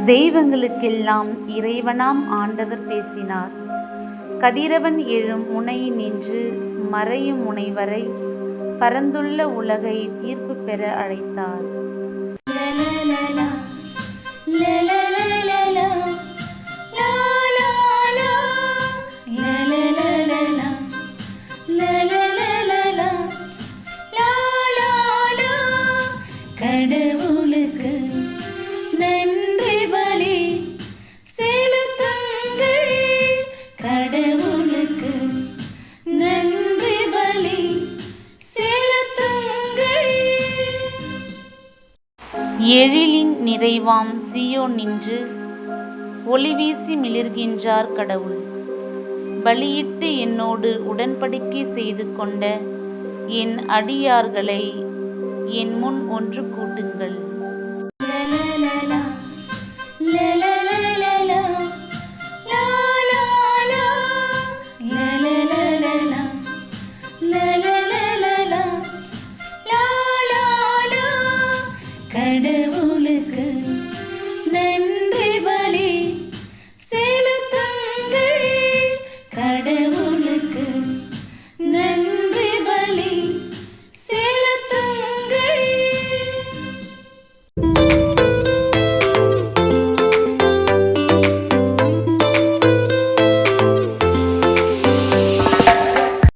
தெய்வங்களுக்கெல்லாம் இறைவனாம் ஆண்டவர் பேசினார். கதிரவன் எழும் முனை நின்று மறையும் முனைவரை பரந்துள்ள உலகை தீர்ப்பு பெற அழைத்தார். கடவுளுக்கு நன்றி பலி செலுத்துங்கள், கடவுளுக்கு நன்றி பலி செலுத்துங்கள். எழிலின் நிறைவாம் சீயோன் நின்று ஒளிவீசி மிளிர்கின்றார் கடவுள். பலியிட்டு என்னோடு உடன்படிக்கை செய்து கொண்ட என் அடியார்களை என் முன் ஒன்று கூட்டுங்கள்.